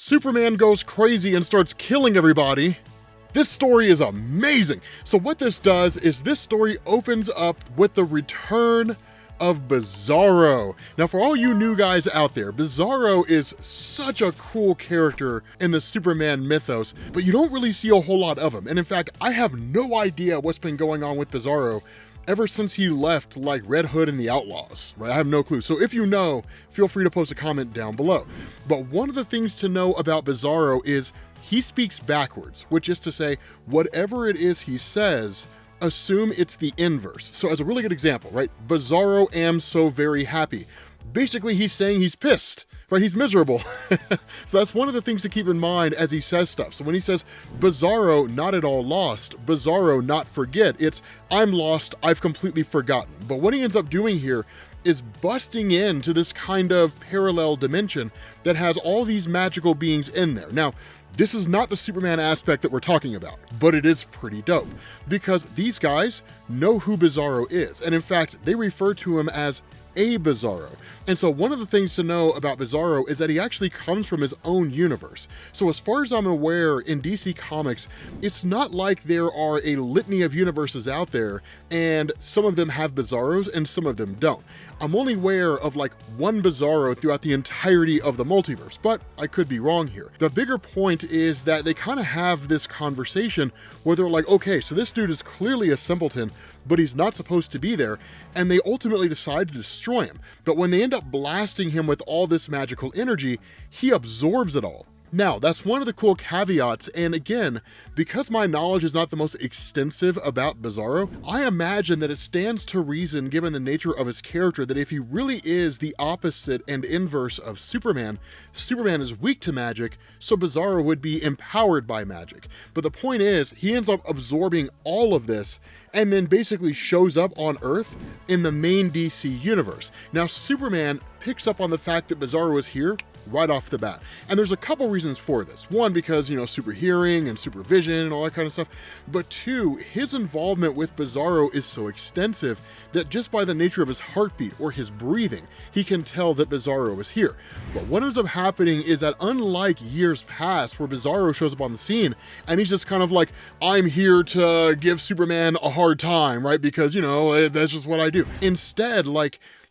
Superman goes crazy and starts killing everybody. This story is amazing. So what this does is this story opens up with the return of Bizarro. Now, for all you new guys out there, Bizarro is such a cool character in the Superman mythos, but you don't really see a whole lot of him. And in fact, I have no idea what's been going on with Bizarro ever since he left like Red Hood and the Outlaws, right? I have no clue. So if you know, feel free to post a comment down below. But one of the things to know about Bizarro is he speaks backwards, which is to say, whatever it is he says, assume it's the inverse. So as a really good example, right? Bizarro am so very happy. Basically, he's saying he's pissed, right? He's miserable. So that's one of the things to keep in mind as he says stuff. So when he says, Bizarro not at all lost, Bizarro not forget, it's I'm lost, I've completely forgotten. But what he ends up doing here is busting into this kind of parallel dimension that has all these magical beings in there. Now, this is not the Superman aspect that we're talking about, but it is pretty dope because these guys know who Bizarro is. And in fact, they refer to him as a Bizarro. And so one of the things to know about Bizarro is that he actually comes from his own universe. So as far as I'm aware, in DC Comics, it's not like there are a litany of universes out there and some of them have Bizarros and some of them don't. I'm only aware of like one Bizarro throughout the entirety of the multiverse, but I could be wrong here. The bigger point is that they kind of have this conversation where they're like, okay, so this dude is clearly a simpleton, but he's not supposed to be there, and they ultimately decide to destroy him. But when they end up blasting him with all this magical energy, he absorbs it all. Now, that's one of the cool caveats, and again, because my knowledge is not the most extensive about Bizarro, I imagine that it stands to reason, given the nature of his character, that if he really is the opposite and inverse of Superman, Superman is weak to magic, so Bizarro would be empowered by magic. But the point is, he ends up absorbing all of this, and then basically shows up on Earth in the main DC universe. Now, Superman picks up on the fact that Bizarro is here right off the bat. And there's a couple reasons for this. One, because, super hearing and supervision and all that kind of stuff. But two, his involvement with Bizarro is so extensive that just by the nature of his heartbeat or his breathing, he can tell that Bizarro is here. But what ends up happening is that unlike years past where Bizarro shows up on the scene and he's just kind of like, I'm here to give Superman a hard time, right? Because, that's just what I do. Instead,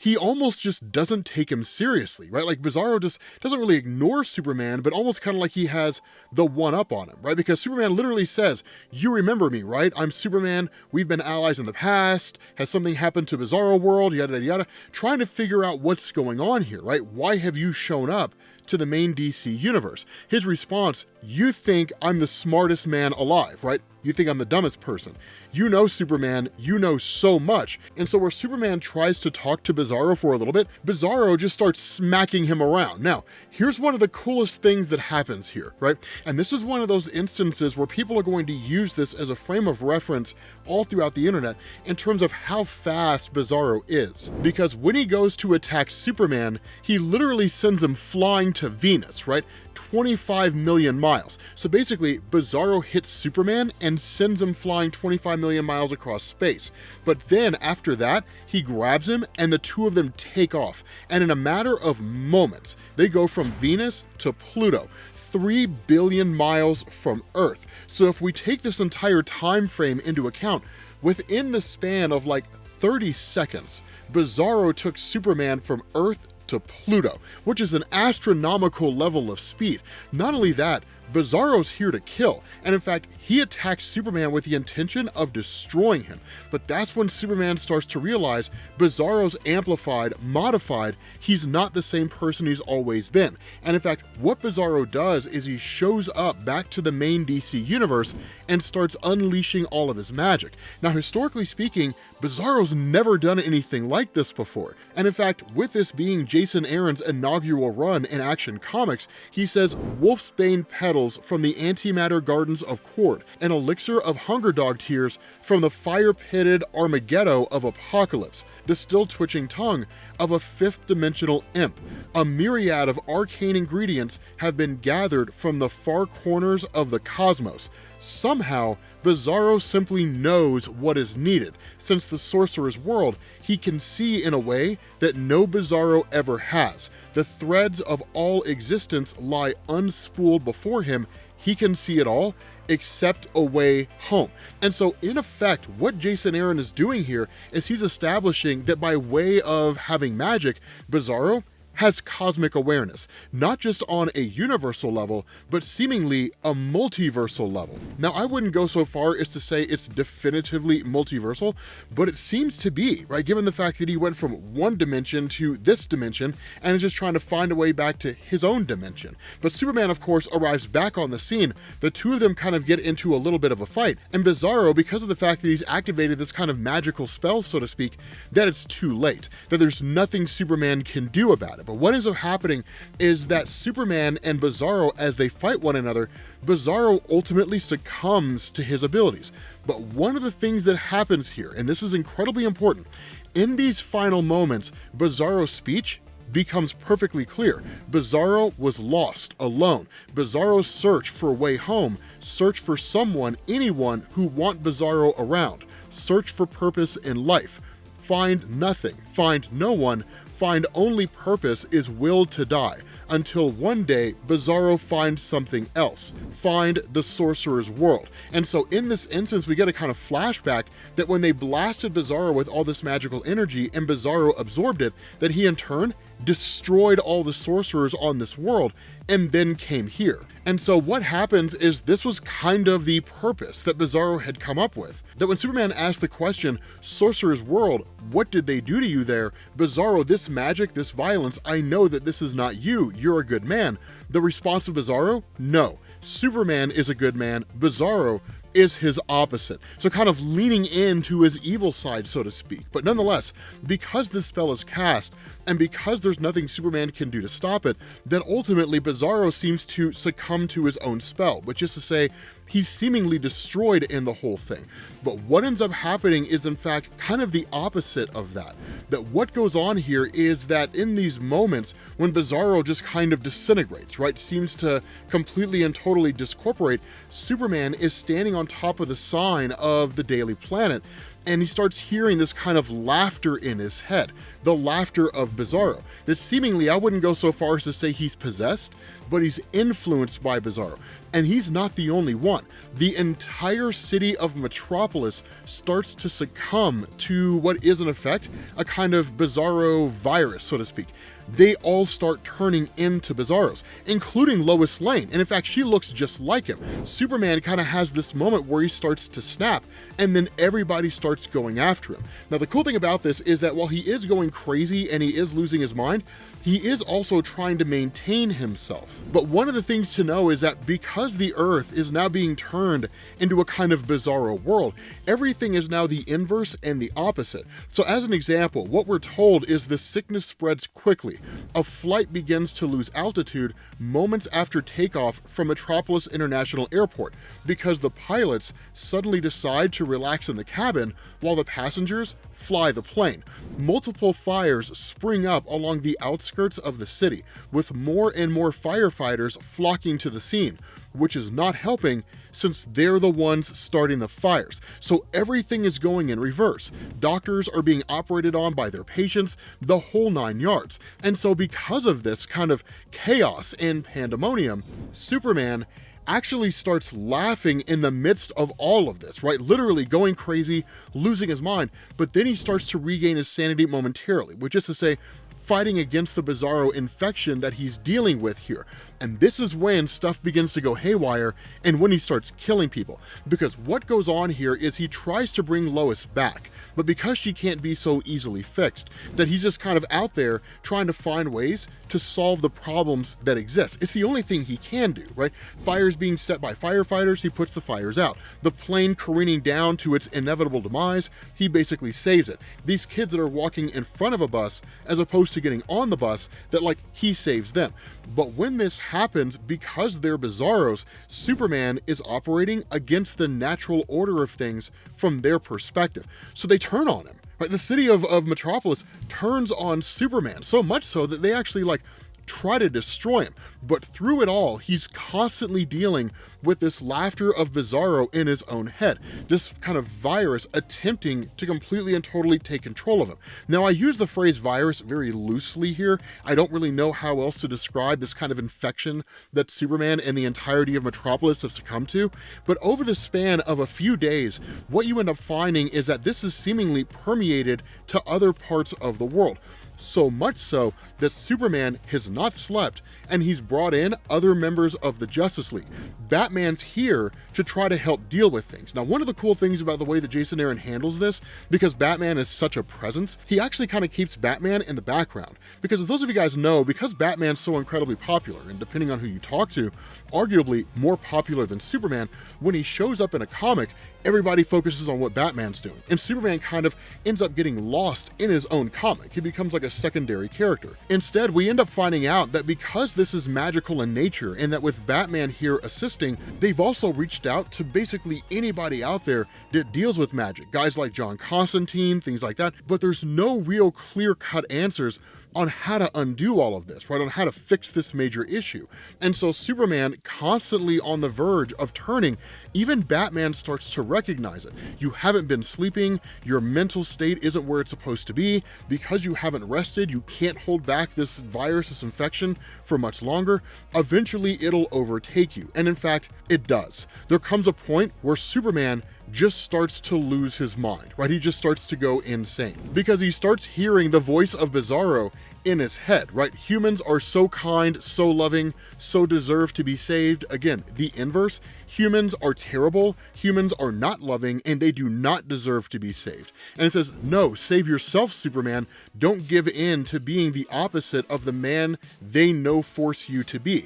he almost just doesn't take him seriously, right? Like Bizarro just doesn't really ignore Superman, but almost kind of like he has the one up on him, right? Because Superman literally says, you remember me, right? I'm Superman. We've been allies in the past. Has something happened to Bizarro world? Yada, yada, yada. Trying to figure out what's going on here, right? Why have you shown up to the main DC universe? His response, you think I'm the smartest man alive, right? You think I'm the dumbest person. You know Superman, you know so much. And so where Superman tries to talk to Bizarro for a little bit, Bizarro just starts smacking him around. Now, here's one of the coolest things that happens here, right? And this is one of those instances where people are going to use this as a frame of reference all throughout the internet in terms of how fast Bizarro is. Because when he goes to attack Superman, he literally sends him flying to Venus, right? 25 million miles. So basically, Bizarro hits Superman and sends him flying 25 million miles across space. But then after that, he grabs him and the two of them take off. And in a matter of moments, they go from Venus to Pluto, 3 billion miles from Earth. So if we take this entire time frame into account, within the span of 30 seconds, Bizarro took Superman from Earth to Pluto, which is an astronomical level of speed. Not only that, Bizarro's here to kill, and in fact, he attacks Superman with the intention of destroying him. But that's when Superman starts to realize Bizarro's amplified, modified, he's not the same person he's always been. And in fact, what Bizarro does is he shows up back to the main DC universe and starts unleashing all of his magic. Now, historically speaking, Bizarro's never done anything like this before. And in fact, with this being Jason Aaron's inaugural run in Action Comics, he says, Wolfsbane petals from the antimatter gardens of Kord, an elixir of hunger dog tears from the fire-pitted Armageddon of Apocalypse, the still-twitching tongue of a fifth-dimensional imp. A myriad of arcane ingredients have been gathered from the far corners of the cosmos. Somehow, Bizarro simply knows what is needed. Since the sorcerer's world, he can see in a way that no Bizarro ever ever has. The threads of all existence lie unspooled before him. He can see it all except a way home. And so in effect, what Jason Aaron is doing here is he's establishing that by way of having magic, Bizarro has cosmic awareness, not just on a universal level, but seemingly a multiversal level. Now, I wouldn't go so far as to say it's definitively multiversal, but it seems to be, right? Given the fact that he went from one dimension to this dimension and is just trying to find a way back to his own dimension. But Superman, of course, arrives back on the scene. The two of them kind of get into a little bit of a fight, and Bizarro, because of the fact that he's activated this kind of magical spell, so to speak, that it's too late, that there's nothing Superman can do about it. But what ends up happening is that Superman and Bizarro, as they fight one another, Bizarro ultimately succumbs to his abilities. But one of the things that happens here, and this is incredibly important, in these final moments, Bizarro's speech becomes perfectly clear. Bizarro was lost, alone. Bizarro's search for a way home, search for someone, anyone who want Bizarro around, search for purpose in life. Find nothing, find no one, find only purpose is willed to die, until one day Bizarro finds something else, find the sorcerer's world. And so in this instance, we get a kind of flashback that when they blasted Bizarro with all this magical energy and Bizarro absorbed it, that he in turn destroyed all the sorcerers on this world and then came here. And so what happens is this was kind of the purpose that Bizarro had come up with. That when Superman asked the question, Sorcerer's World, what did they do to you there? Bizarro, this magic, this violence, I know that this is not you, you're a good man. The response of Bizarro, no. Superman is a good man, Bizarro is his opposite. So kind of leaning into his evil side, so to speak. But nonetheless, because this spell is cast, and because there's nothing Superman can do to stop it, then ultimately Bizarro seems to succumb to his own spell, which is to say, he's seemingly destroyed in the whole thing. But what ends up happening is in fact kind of the opposite of that. That what goes on here is that in these moments when Bizarro just kind of disintegrates, right, seems to completely and totally discorporate, Superman is standing on top of the sign of the Daily Planet, and he starts hearing this kind of laughter in his head, the laughter of Bizarro, that seemingly, I wouldn't go so far as to say he's possessed, but he's influenced by Bizarro. And he's not the only one. The entire city of Metropolis starts to succumb to what is in effect a kind of Bizarro virus, so to speak. They all start turning into Bizarros, including Lois Lane. And in fact, she looks just like him. Superman kind of has this moment where he starts to snap, and then everybody starts going after him. Now, the cool thing about this is that while he is going crazy and he is losing his mind, he is also trying to maintain himself. But one of the things to know is that because the Earth is now being turned into a kind of Bizarro world, everything is now the inverse and the opposite. So as an example, what we're told is the sickness spreads quickly. A flight begins to lose altitude moments after takeoff from Metropolis International Airport because the pilots suddenly decide to relax in the cabin while the passengers fly the plane. Multiple fires spring up along the outskirts of the city, with more and more firefighters flocking to the scene, which is not helping since they're the ones starting the fires. So everything is going in reverse. Doctors are being operated on by their patients, the whole 9 yards. And so because of this kind of chaos and pandemonium, Superman actually starts laughing in the midst of all of this, right? Literally going crazy, losing his mind, but then he starts to regain his sanity momentarily, which is to say, fighting against the Bizarro infection that he's dealing with here. And this is when stuff begins to go haywire and when he starts killing people. Because what goes on here is he tries to bring Lois back, but because she can't be so easily fixed, that he's just kind of out there trying to find ways to solve the problems that exist. It's the only thing he can do, right? Fires being set by firefighters, he puts the fires out. The plane careening down to its inevitable demise, he basically saves it. These kids that are walking in front of a bus, as opposed to getting on the bus, that like he saves them. But when this happens, because they're Bizarros, Superman is operating against the natural order of things from their perspective. So they turn on him. Right? The city of Metropolis turns on Superman, so much so that they actually like try to destroy him. But through it all, he's constantly dealing with this laughter of Bizarro in his own head, this kind of virus attempting to completely and totally take control of him. Now, I use the phrase virus very loosely here. I don't really know how else to describe this kind of infection that Superman and the entirety of Metropolis have succumbed to, but over the span of a few days, what you end up finding is that this is seemingly permeated to other parts of the world. So much so that Superman has not slept, and he's brought in other members of the Justice League. Batman's here to try to help deal with things. Now, one of the cool things about the way that Jason Aaron handles this, because Batman is such a presence, he actually kind of keeps Batman in the background. Because as those of you guys know, because Batman's so incredibly popular, and depending on who you talk to, arguably more popular than Superman, when he shows up in a comic, everybody focuses on what Batman's doing. And Superman kind of ends up getting lost in his own comic. He becomes like a secondary character. Instead, we end up finding out that because this is magical in nature, and that with Batman here assisting, they've also reached out to basically anybody out there that deals with magic. Guys like John Constantine, things like that. But there's no real clear-cut answers on how to undo all of this, right? On how to fix this major issue. And so Superman, constantly on the verge of turning, even Batman starts to recognize it. You haven't been sleeping, your mental state isn't where it's supposed to be. Because you haven't rested, you can't hold back this virus, this infection for much longer. Eventually it'll overtake you. And in fact, it does. There comes a point where Superman just starts to lose his mind, right? He just starts to go insane because he starts hearing the voice of Bizarro in his head, right? Humans are so kind, so loving, so deserve to be saved. Again, the inverse. Humans are terrible, humans are not loving, and they do not deserve to be saved. And it says, no, save yourself, Superman. Don't give in to being the opposite of the man they know force you to be.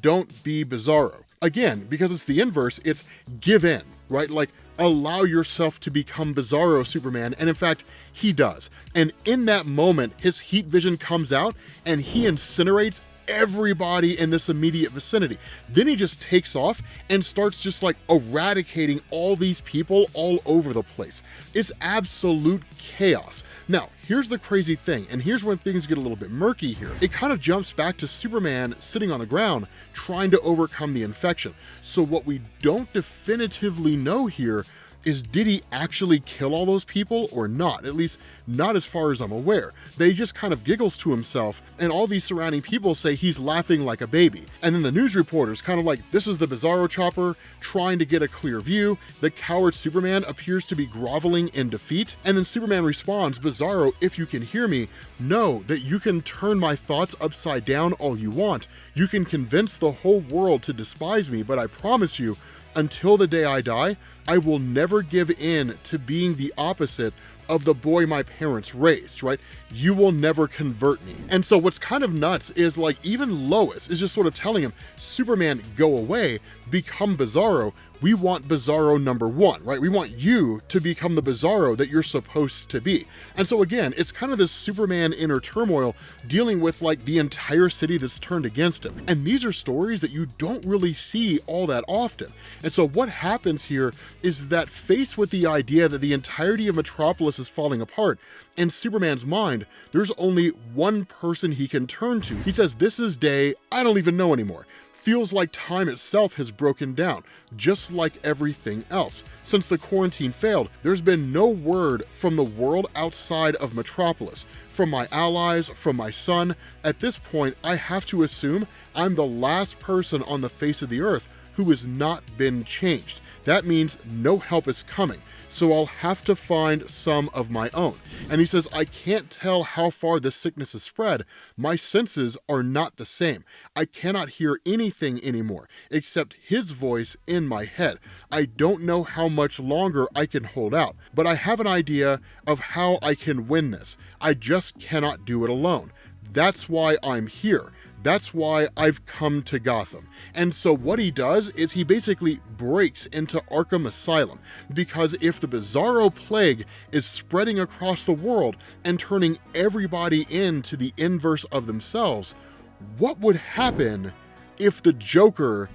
Don't be Bizarro. Again, because it's the inverse, it's give in, right? Like, allow yourself to become Bizarro, Superman. And in fact, he does. And in that moment, his heat vision comes out and he incinerates everybody in this immediate vicinity. Then he just takes off and starts just like eradicating all these people all over the place. It's absolute chaos. Now, here's the crazy thing, and here's when things get a little bit murky here. It kind of jumps back to Superman sitting on the ground trying to overcome the infection. So what we don't definitively know here is, did he actually kill all those people or not? At least not as far as I'm aware. They just kind of giggles to himself, and all these surrounding people say he's laughing like a baby. And then the news reporters kind of like, this is the Bizarro chopper trying to get a clear view. The coward Superman appears to be groveling in defeat. And then Superman responds, Bizarro, if you can hear me, know that you can turn my thoughts upside down all you want. You can convince the whole world to despise me, but I promise you, until the day I die, I will never give in to being the opposite of the boy my parents raised, right? You will never convert me. And so what's kind of nuts is like even Lois is just sort of telling him, Superman, go away, become Bizarro. We want Bizarro number one, right? We want you to become the Bizarro that you're supposed to be. And so again, it's kind of this Superman inner turmoil dealing with like the entire city that's turned against him. And these are stories that you don't really see all that often. And so what happens here is that faced with the idea that the entirety of Metropolis is falling apart, in Superman's mind, there's only one person he can turn to. He says, this is day I don't even know anymore. Feels like time itself has broken down, just like everything else. Since the quarantine failed, there's been no word from the world outside of Metropolis, from my allies, from my son. At this point, I have to assume I'm the last person on the face of the earth who has not been changed. That means no help is coming, so I'll have to find some of my own. And he says, I can't tell how far this sickness has spread. My senses are not the same. I cannot hear anything anymore except his voice in my head. I don't know how much longer I can hold out, but I have an idea of how I can win this. I just cannot do it alone. That's why I'm here. That's why I've come to Gotham. And so what he does is he basically breaks into Arkham Asylum, because if the Bizarro plague is spreading across the world and turning everybody into the inverse of themselves, what would happen if the Joker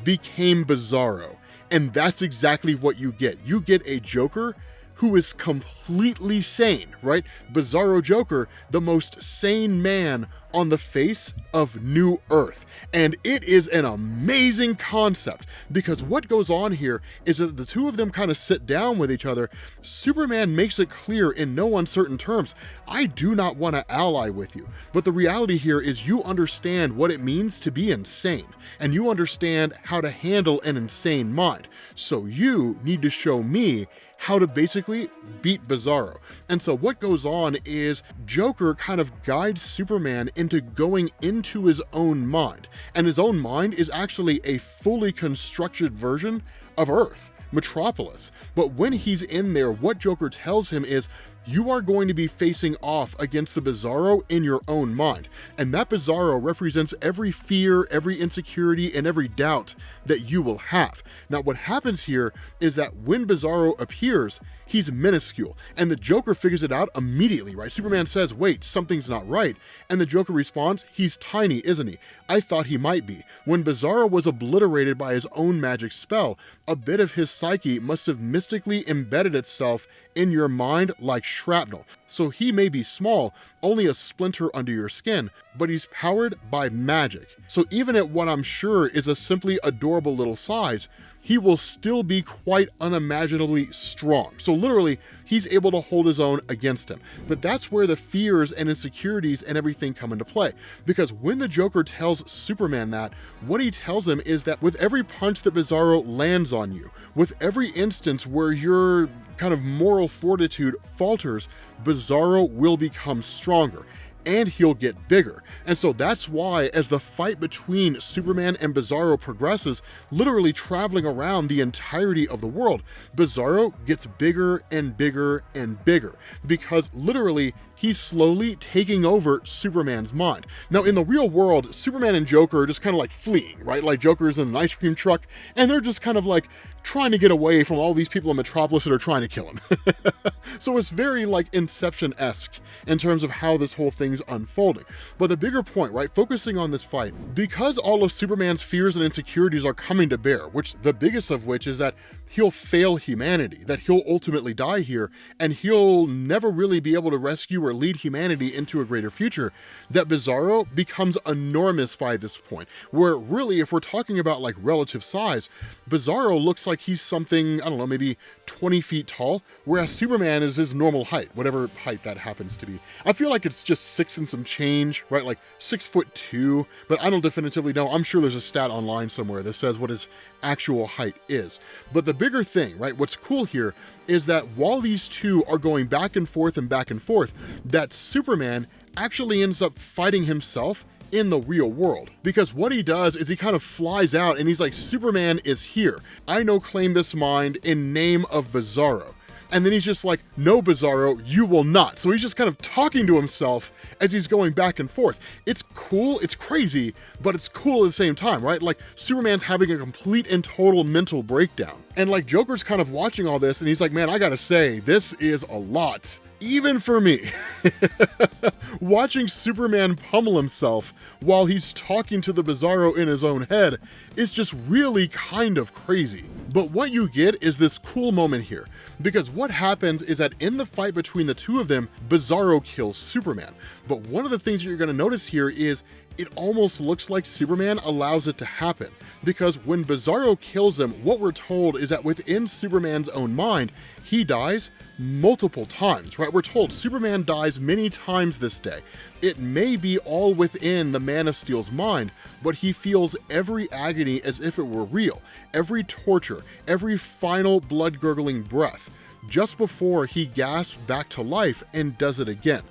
became Bizarro? And that's exactly what you get. You get a Joker who is completely sane, right? Bizarro Joker, the most sane man on the face of New Earth. And it is an amazing concept, because what goes on here is that the two of them kind of sit down with each other. Superman makes it clear in no uncertain terms, I do not want to ally with you. But the reality here is you understand what it means to be insane, and you understand how to handle an insane mind. So you need to show me how to basically beat Bizarro. And so what goes on is Joker kind of guides Superman into going into his own mind. And his own mind is actually a fully constructed version of Earth, Metropolis. But when he's in there, what Joker tells him is, you are going to be facing off against the Bizarro in your own mind. And that Bizarro represents every fear, every insecurity, and every doubt that you will have. Now, what happens here is that when Bizarro appears, he's minuscule, and the Joker figures it out immediately, right? Superman says, wait, something's not right. And the Joker responds, he's tiny, isn't he? I thought he might be. When Bizarro was obliterated by his own magic spell, a bit of his psyche must have mystically embedded itself in your mind like shrapnel. So he may be small, only a splinter under your skin, but he's powered by magic. So even at what I'm sure is a simply adorable little size, he will still be quite unimaginably strong. So literally, he's able to hold his own against him. But that's where the fears and insecurities and everything come into play. Because when the Joker tells Superman that, what he tells him is that with every punch that Bizarro lands on you, with every instance where your kind of moral fortitude falters, Bizarro will become stronger, and he'll get bigger. And so that's why, as the fight between Superman and Bizarro progresses, literally traveling around the entirety of the world, Bizarro gets bigger and bigger and bigger, because literally he's slowly taking over Superman's mind. Now, in the real world, Superman and Joker are just kind of like fleeing, right? Like Joker's in an ice cream truck, and they're just kind of like trying to get away from all these people in Metropolis that are trying to kill him. So it's very like Inception-esque in terms of how this whole thing's unfolding. But the bigger point, right, focusing on this fight, because all of Superman's fears and insecurities are coming to bear, which the biggest of which is that he'll fail humanity, that he'll ultimately die here, and he'll never really be able to rescue or lead humanity into a greater future, that Bizarro becomes enormous by this point, where really, if we're talking about like relative size, Bizarro looks like he's something, I don't know, maybe 20 feet tall, whereas Superman is his normal height, whatever height that happens to be. I feel like it's just 6 and some change, right? Like 6'2", but I don't definitively know. I'm sure there's a stat online somewhere that says what his actual height is. But the bigger thing, right, what's cool here is that while these two are going back and forth, that Superman actually ends up fighting himself in the real world. Because what he does is he kind of flies out and he's like, Superman is here. I now claim this mind in name of Bizarro. And then he's just like, no, Bizarro, you will not. So he's just kind of talking to himself as he's going back and forth. It's cool, it's crazy, but it's cool at the same time, right? Like Superman's having a complete and total mental breakdown. And like Joker's kind of watching all this and he's like, man, I gotta say, this is a lot. Even for me. Watching Superman pummel himself while he's talking to the Bizarro in his own head is just really kind of crazy. But what you get is this cool moment here, because what happens is that in the fight between the two of them, Bizarro kills Superman. But one of the things that you're going to notice here is it almost looks like Superman allows it to happen, because when Bizarro kills him, what we're told is that within Superman's own mind, he dies multiple times, right? We're told Superman dies many times this day. It may be all within the Man of Steel's mind, but he feels every agony as if it were real, every torture, every final blood-gurgling breath, just before he gasps back to life and does it again.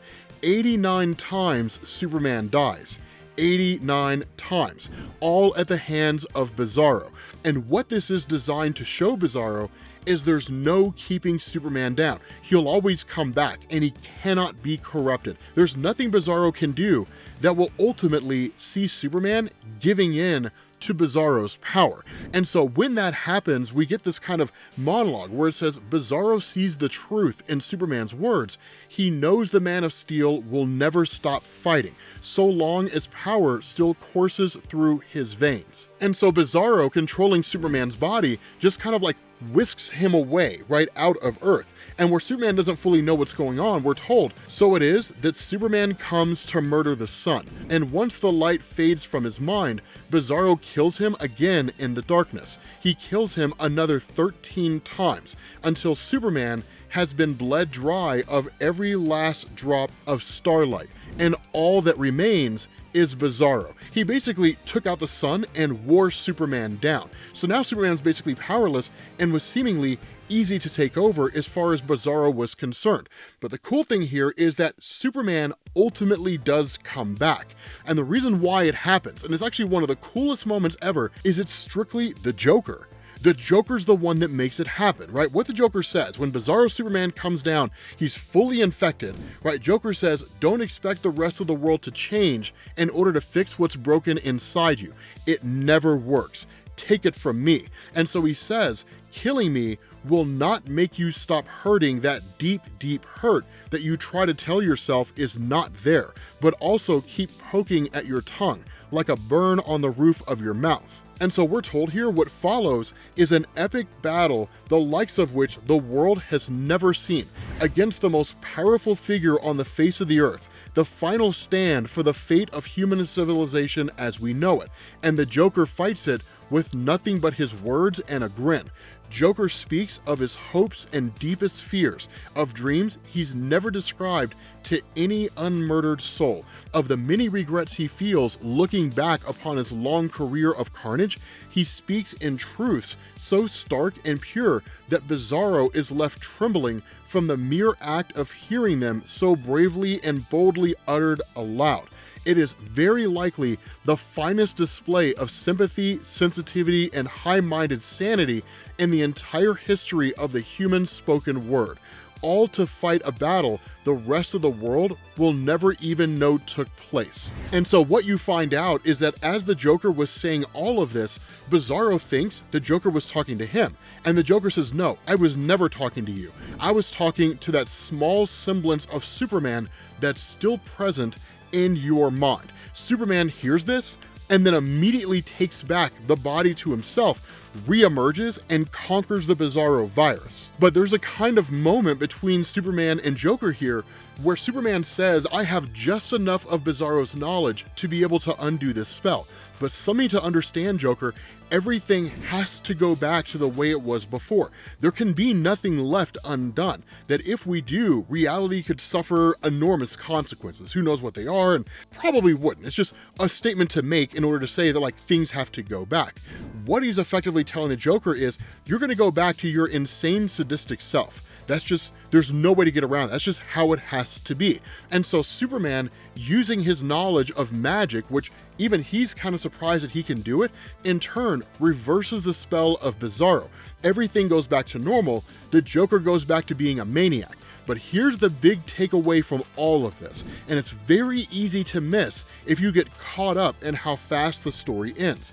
89 times Superman dies. 89 times, all at the hands of Bizarro. And what this is designed to show Bizarro is there's no keeping Superman down. He'll always come back, and he cannot be corrupted. There's nothing Bizarro can do that will ultimately see Superman giving in to Bizarro's power. And so when that happens, we get this kind of monologue where it says Bizarro sees the truth in Superman's words. He knows the Man of Steel will never stop fighting, so long as power still courses through his veins. And so Bizarro, controlling Superman's body, just kind of like whisks him away right out of Earth. And where Superman doesn't fully know what's going on, we're told, so it is that Superman comes to murder the sun. And once the light fades from his mind, Bizarro kills him again in the darkness. He kills him another 13 times until Superman has been bled dry of every last drop of starlight. And all that remains is Bizarro. He basically took out the sun and wore Superman down. So now Superman's basically powerless and was seemingly easy to take over as far as Bizarro was concerned. But the cool thing here is that Superman ultimately does come back. And the reason why it happens, and it's actually one of the coolest moments ever, is it's strictly the Joker. The Joker's the one that makes it happen, right? What the Joker says, when Bizarro Superman comes down, he's fully infected, right? Joker says, don't expect the rest of the world to change in order to fix what's broken inside you. It never works. Take it from me. And so he says, killing me will not make you stop hurting that deep, deep hurt that you try to tell yourself is not there, but also keep poking at your tongue like a burn on the roof of your mouth. And so we're told here what follows is an epic battle, the likes of which the world has never seen, against the most powerful figure on the face of the earth, the final stand for the fate of human civilization as we know it. And the Joker fights it with nothing but his words and a grin. Joker speaks of his hopes and deepest fears, of dreams he's never described to any unmurdered soul, of the many regrets he feels looking back upon his long career of carnage. He speaks in truths so stark and pure that Bizarro is left trembling from the mere act of hearing them so bravely and boldly uttered aloud. It is very likely the finest display of sympathy, sensitivity, and high-minded sanity in the entire history of the human spoken word, all to fight a battle the rest of the world will never even know took place. And so what you find out is that as the Joker was saying all of this, Bizarro thinks the Joker was talking to him. And the Joker says, no, I was never talking to you. I was talking to that small semblance of Superman that's still present in your mind. Superman hears this and then immediately takes back the body to himself, reemerges, and conquers the Bizarro virus. But there's a kind of moment between Superman and Joker here where Superman says, I have just enough of Bizarro's knowledge to be able to undo this spell. But something to understand, Joker, everything has to go back to the way it was before. There can be nothing left undone. That if we do, reality could suffer enormous consequences. Who knows what they are, and probably wouldn't. It's just a statement to make in order to say that, like, things have to go back. What he's effectively telling the Joker is, you're gonna go back to your insane, sadistic self. That's just, there's no way to get around it. That's just how it has to be. And so Superman, using his knowledge of magic, which even he's kind of surprised that he can do it, in turn reverses the spell of Bizarro. Everything goes back to normal. The Joker goes back to being a maniac. But here's the big takeaway from all of this, and it's very easy to miss if you get caught up in how fast the story ends.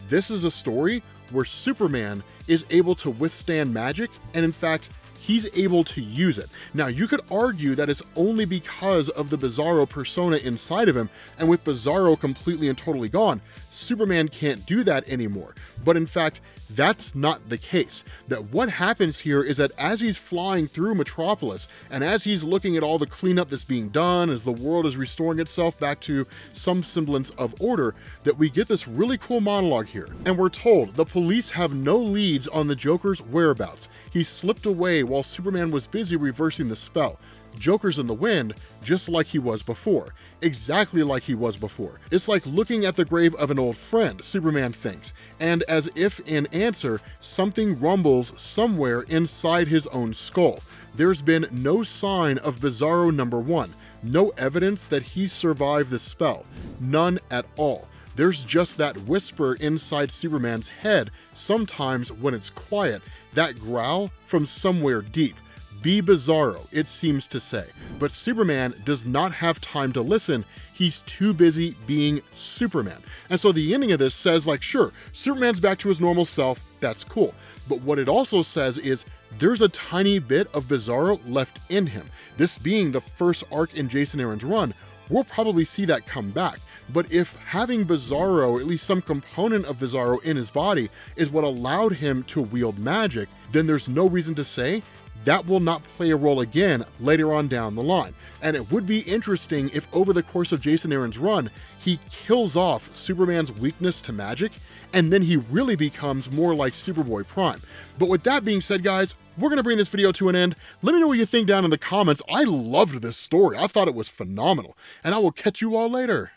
This is a story where Superman is able to withstand magic, and in fact, he's able to use it. Now, you could argue that it's only because of the Bizarro persona inside of him, and with Bizarro completely and totally gone, Superman can't do that anymore. But in fact, that's not the case. That what happens here is that as he's flying through Metropolis, and as he's looking at all the cleanup that's being done, as the world is restoring itself back to some semblance of order, that we get this really cool monologue here. And we're told the police have no leads on the Joker's whereabouts. He slipped away while Superman was busy reversing the spell. Joker's in the wind, just like he was before. Exactly like he was before. It's like looking at the grave of an old friend, Superman thinks, and as if in answer, something rumbles somewhere inside his own skull. There's been no sign of Bizarro number 1, no evidence that he survived the spell, none at all. There's just that whisper inside Superman's head, sometimes when it's quiet, that growl from somewhere deep. Be Bizarro, it seems to say. But Superman does not have time to listen. He's too busy being Superman. And so the ending of this says, like, sure, Superman's back to his normal self, that's cool. But what it also says is there's a tiny bit of Bizarro left in him. This being the first arc in Jason Aaron's run, we'll probably see that come back. But if having Bizarro, at least some component of Bizarro in his body, is what allowed him to wield magic, then there's no reason to say that will not play a role again later on down the line. And it would be interesting if over the course of Jason Aaron's run, he kills off Superman's weakness to magic, and then he really becomes more like Superboy Prime. But with that being said, guys, we're gonna bring this video to an end. Let me know what you think down in the comments. I loved this story. I thought it was phenomenal. And I will catch you all later.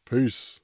Peace.